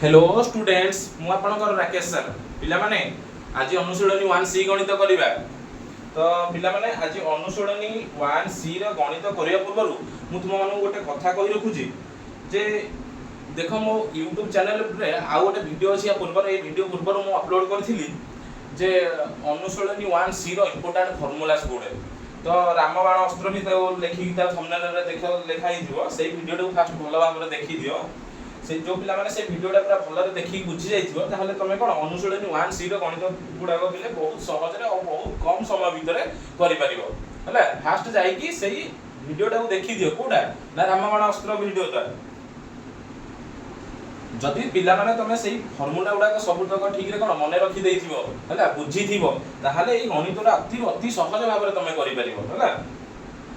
hello students मु आपनकर Rakesh sir पिला माने आज अनुशीलनी 1C गणित करिबा तो पिला माने आज अनुशीलनी 1C रो गणित करिया पूर्व मु तुम मानु गोटे कथा कहि रखुजी जे देखो मो YouTube चैनल रे आ गोटे वीडियो अछि या पूर्व ए वीडियो पूर्व मु अपलोड करथिली जे अनुशीलनी 1C रो इंपोर्टेंट फार्मूलास गुडे तो रामबाण अस्त्र भी तो लेखि ता थंबनेल रे देखो लेखा ही दियो सेही वीडियो को फास्ट भलो भाबरे देखि दियो से जो पिला माने से वीडियोटा पूरा भलरे देखि बुझी जाइथिबो ताहले तमे कोन अनुशीलनी 1C रो गणित गुडाको बिले बहुत सहज रे और बहुत कम समय भितरे करि परिबो हला फास्ट जाई कि सेही वीडियोटा को देखि दियो कोडा ना रामबाण अस्त्र वीडियो ता जदि पिला माने तमे सेही फार्मूला गुडा को सब तक ठीक रे कोन मने रखि देइथिबो हला बुझी थिबो ताहले ए गणितरा अति सहज भाबरे तमे करि परिबो हला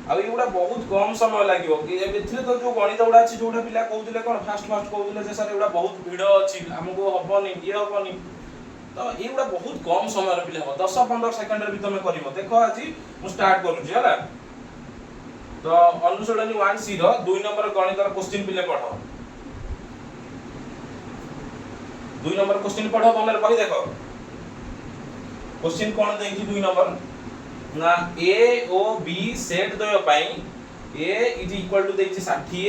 आ एगुडा बहुत कम समय लागिवो कि एथिरे तो जो गणित गुडा अछि जोडा पिला कहउतिले कोन फास्ट कहउतिले जे सर एगुडा बहुत भिड अछि हमको हबनी ये हबनी तो एगुडा बहुत कम समय रे पिला 10-15 सेकंड रे भी तमे करिवो देखो आज मु स्टार्ट करूची हला तो अनुशीलनी 1C रो 2 नंबर गणित रो क्वेश्चन पिले पढो 2 नंबर क्वेश्चन पढो भलरे पढि देखो क्वेश्चन कोन देइछि 2 नंबर ना A ओ B सेट दय पई A इज इक्वल टू देछि 60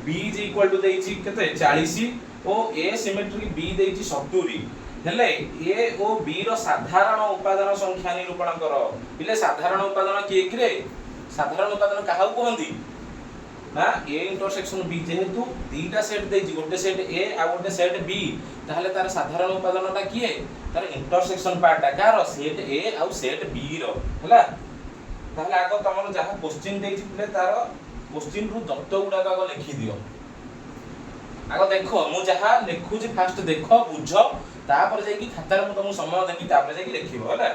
B इज इक्वल टू देछि केते 40 ओ A सिमेट्रिक B देछि 70 हेले A ओ B रो साधारण उपादान संख्या निरूपण करो बिले साधारण उपादान के रे साधारण उपादान काहा कहंदी ना A इंटरसेक्शन B जेहेतु दीटा सेट देछि गोटे सेट A आ गोटे सेट B ताहले तार साधारण उपादानटा किए तार इंटरसेक्शन पार्टटा कार सेट A आ सेट B रो हला ताहले आगो तमरो जहा क्वेश्चन देछि पिले तार क्वेश्चन रु दत्त गुडा का लिखि दियो आगो देखो मु जहा लिखु जे फास्ट देखो बुझो तापर जाई कि खाता रे मु तुम समय देबी तापर जाई कि लिखिबो हला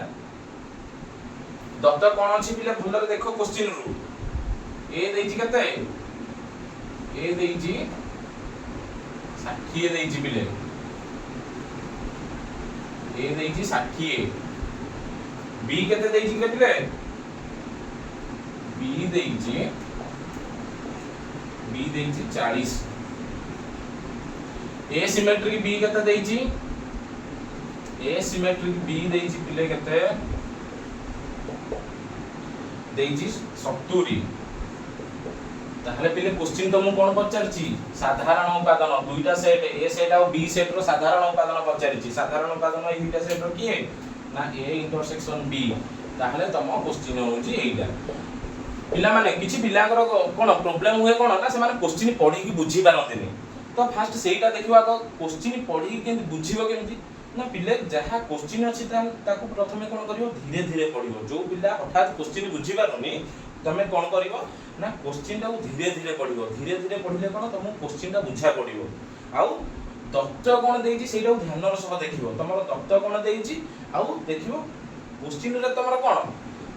दत्त कोन अछि पिले भलरे देखो क्वेश्चन रु A देछि कते A देछि 60 देछि पिले A देछि 60 B केते देछि के पिले B देछि 40 A सिमेट्रिक B केते देछि A सिमेट्रिक B देछि पिले केते देछि 70 ताहले पिले क्वेश्चन तो मु कोन पचारछि साधारण उपादान दुईटा सेट A सेट और B सेट रो साधारण उपादान पचारछि साधारण उपादान ए दुईटा सेट रो किए ना A इंटरसेक्शन B ताहले तम क्वेश्चन होउछि एइटा पिला माने किछि पिलाकर कोन प्रॉब्लम हुए कोन ना से माने क्वेश्चन पढि कि बुझी पारंतिनी तो फास्ट सेइटा देखिबा को क्वेश्चन पढि केंति बुझिबो केंति ना पिले जहा क्वेश्चन अछि ताको प्रथमे कोन करियो धीरे धीरे पढिबो जो पिला हठात क्वेश्चन बुझी पारुनी तमे कोन करिवो ना क्वेश्चन टा धीरे धीरे पढिले कोन तुम क्वेश्चन टा बुझा पडिवो आउ दत्त कोन देइछि सेटा ध्यान र सह देखिवो तमरो दत्त कोन देइछि आउ देखिवो क्वेश्चन रे तमरो कोन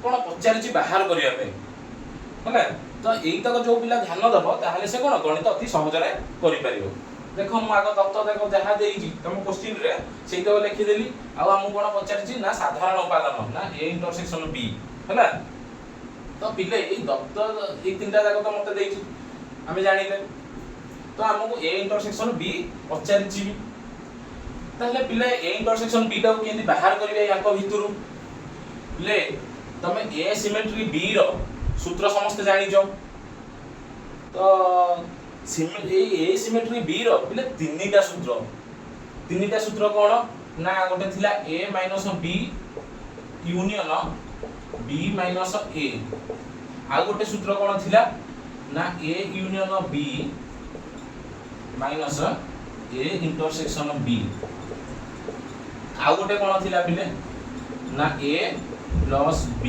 कोन पचारिछि बाहर करिया पे हला तो एई तक जो पिला ध्यान दबो ताहले से कोन गणित अति सहज रे करि परिवो देखो मु आगो दत्त देखो जहा देइछि तुम क्वेश्चन रे सेटा लिखि देली आउ हमु कोन पचारिछि ना साधारण उपादान ना A इंटरसेक्शन B हला तो पिले ए दत्त ए तीनटा जाको तो मते देइछि हमें जानिले तो हमको A इंटरसेक्शन B पचारिछि ताहले पिले A इंटरसेक्शन B टा केंदी बाहर करिवे याको भितरु पिले तमे A सिमेट्री B रो सूत्र समस्त जानिजो तो A सिमेट्री B रो पिले तीनटा सूत्र कोन ना गोटे थिला A - B union B - A आ गोटे सूत्र कोन थिला ना A union B minus A intersection B आ गोटे कोन थिला पिले ना A plus B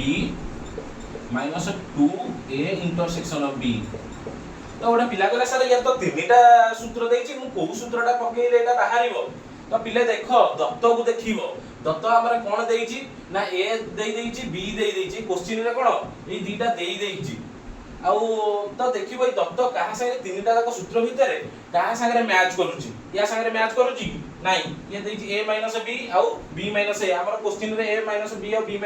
minus 2A intersection B तो गोटे पिला कहला सर या तो तीनटा सूत्र देछि मु को सूत्रटा पकेइले एटा बाहरिबो तो पिले देखो दत्त को देखिबो दत्त हमरे कोन देइछि ना A देइ देइछि B देइ देइछि क्वेश्चन रे कोन ए दीटा देइ देइछि आउ तो देखिबो ए दत्त कहा संगे तीनटा जाक सूत्र भितरे कहा संगे मैच करूछि या संगे मैच करूछि नाही ये देइछि A - B आउ B - A हमर क्वेश्चन रे A - B और B - A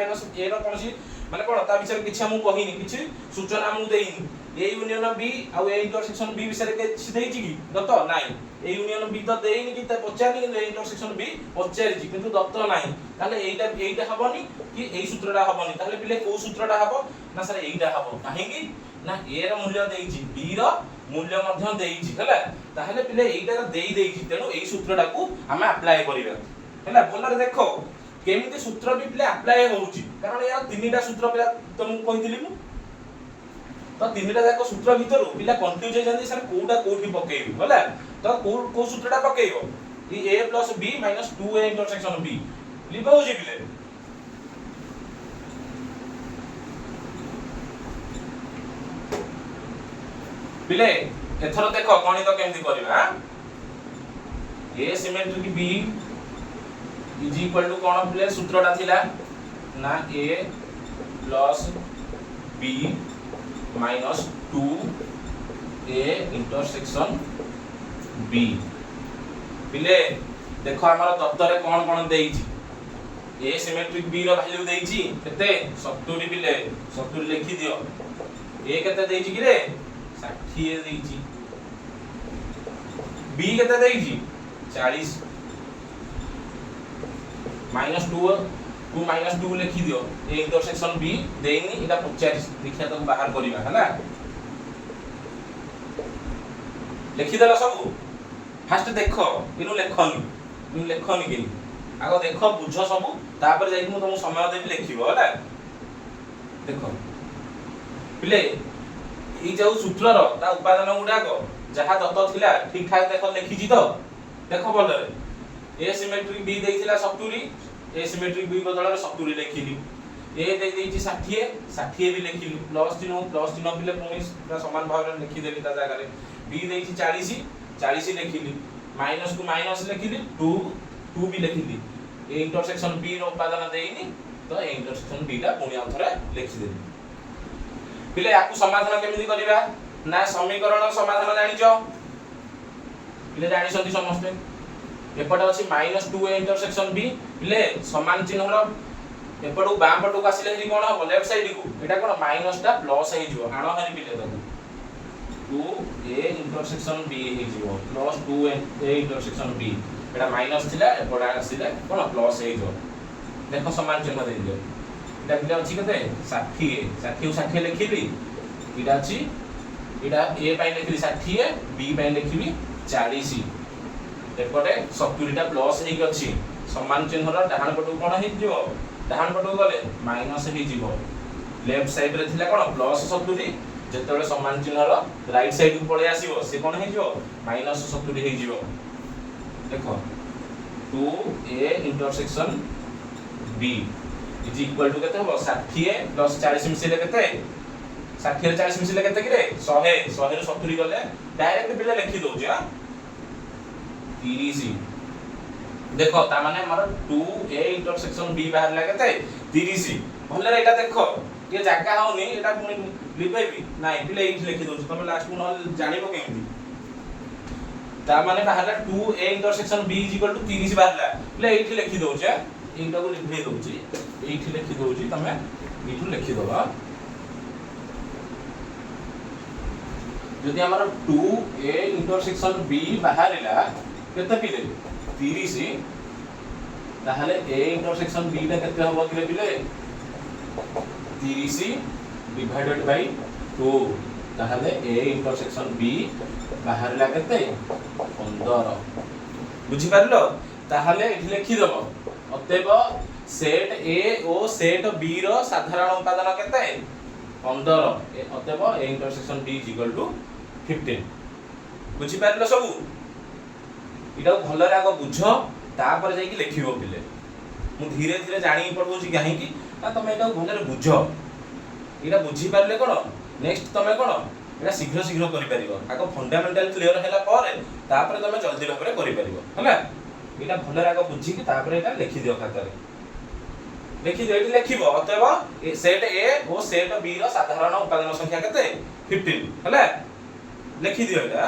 रो कोनसी माने कोन ता विचार किछि हमु कहिनी किछि सूचना हमु देइनी ए यूनियन बी आउ ए इंटरसेक्शन बी विषय के देइछि कि दत्त नाही ए यूनियन बी तो देइनि कि पचारनी कि ए इंटरसेक्शन बी पचारिछि किंतु दत्त नाही ताले एइटा हबनी कि एई सूत्रटा हबनी ताले पिले को सूत्रटा हबो ना सर एइटा हबो काहे कि ना ए र मूल्य देइछि बी र मूल्य मध्य देइछि हला ताले पिले एइटा देइछि तेनु एई सूत्रटा को हम अप्लाई करिबा हला बोलर देखो केमिति सूत्र भी पिले अप्लाई होउछि कारण या तीनटा सूत्र पिला तुम कहिदिली मु तो तीनटा जाक सूत्र भीतर पिला कंफ्यूज हो जांदी सर कोडा कोठी पकेइबो हला तो को सूत्रटा पकेइबो ई a + b - 2a intersection b लिखो होजी पिले पिले एथरो देखो गणित केमति करबा a symmetric b is equal to कोन पिले सूत्रटा थिला ना a + b - 2a intersection b पिले देखो हमर दत्तरे कोन देइछि a सिमेट्रिक b रो वैल्यू देइछि केते 70 पिले 70 लिखि दियो a केते देइछि कि रे 60 देइछि b केते देइछि 40 -2 लिखि दियो ए इंटरसेक्शन b देइनी इटा 45 देखिया तो बाहर करिबा हला लिखि देला सब फास्ट देखो इनु लेखनी के आगो देखो बुझ सब तापर जाई मु तुम समय देबी लिखिबो हला देखो पिले ई जो सूत्र रो ता उपादान गुडा को जहा दत्त थिला ठीक ठाक देखो लिखिजी तो देखो बोलरे ए सिमेट्रिक b देइथिला 70 ए सिमेट्रिक b बदल 70 लिखिली ए दे देइछि 60 भी लिखिली प्लस चिन्ह बिले पुनी समान भाव रे लिखि देली ता जागा रे b देइछि 40 लिखिली माइनस को माइनस लिखिली 2 भी लिखिली ए इंटरसेक्शन b रो उपादान देइनी तो ए इंटरसेक्शन b टा पुनी आथरे लिखि देली पिले याकू समाधान केमिति करिबा ना समीकरण समाधान जानिचो पिले जानि सथि समस्त एपट अछि -2a इंटरसेक्शन b पिले समान चिन्ह रो एपटू बाम पटू आसिले हेरी कोन हो लेफ्ट साइड को एटा कोन माइनस टा प्लस हे जिवो आनो हरि पिले तो 2a इंटरसेक्शन b हे जिवो प्लस 2a इंटरसेक्शन b एटा माइनस थिला एपट आसिले कोन प्लस हे जिवो देखो समान चिन्ह दे दियो एटा पिले अछि कते 60 लिखिली इडा अछि इडा a पई लिखिली 60 b पई लिखिली 40 एपटे 70 टा प्लस हे अछि समान चिन्ह रो डाहाण पटू कोन हे जिवो डाहाण पटू गले माइनस हे जिवो लेफ्ट साइड रे थिला कोन प्लस 70 जेतेबेले समान चिन्ह रो राइट साइड को पळे आसीबो से कोन हे जिवो माइनस 70 हे जिवो देखो 2a intersection b is equal to केते हो 60 प्लस 40 मिसिले केते 60 रे 40 मिसिले केते कि रे 100 रे 70 गले डायरेक्ट बिले लिखि दउ जा 30 देखो ता माने हमर 2a इंटरसेक्शन b बाहर लागते 30 भले एटा देखो ये जागा होनी एटा पुनी लिखबेबी नाही पिले एठी लिखि दउ तमे लास्ट को न जानिबो केमि ता माने बाहर 2a इंटरसेक्शन b 30 बाहरला पिले एठी लिखि दउ छ एटा को लिखि दउ छी एठी लिखि दउ छी तमे एठू लिखि दबा जदि हमर 2a इंटरसेक्शन b बाहरला केते पिले 30 ताहले a इंटरसेक्शन b टा केते होबो कि पिले 30 डिवाइडेड बाय 2 ताहले a इंटरसेक्शन b बाहर ला केते 15 बुझि पारलो ताहले एठी लिखि दबो अतएव सेट a ओ सेट b रो साधारण उपादान केते 15 अतएव a इंटरसेक्शन b 15 बुझि पारलो सब इटा भल रे आगो बुझ तापर जाई कि लिखिबो पिले मु धीरे धीरे जानि पड़बो छी काहे कि तमे एटा भल रे बुझ इटा बुझी पारले कोन नेक्स्ट तमे कोन एटा शीघ्र शीघ्र करि परिबो आगो फंडामेंटल क्लियर हैला पर तापर तमे जल्दी भाबरे करि परिबो हला इटा भल रे आगो बुझी कि तापर एटा लिखि दियो खाता रे लिखि दियो एटी लिखिबो अतएव सेट a ओ सेट b रो साधारण उपादान संख्या केते 15 हला लिखि दियो एटा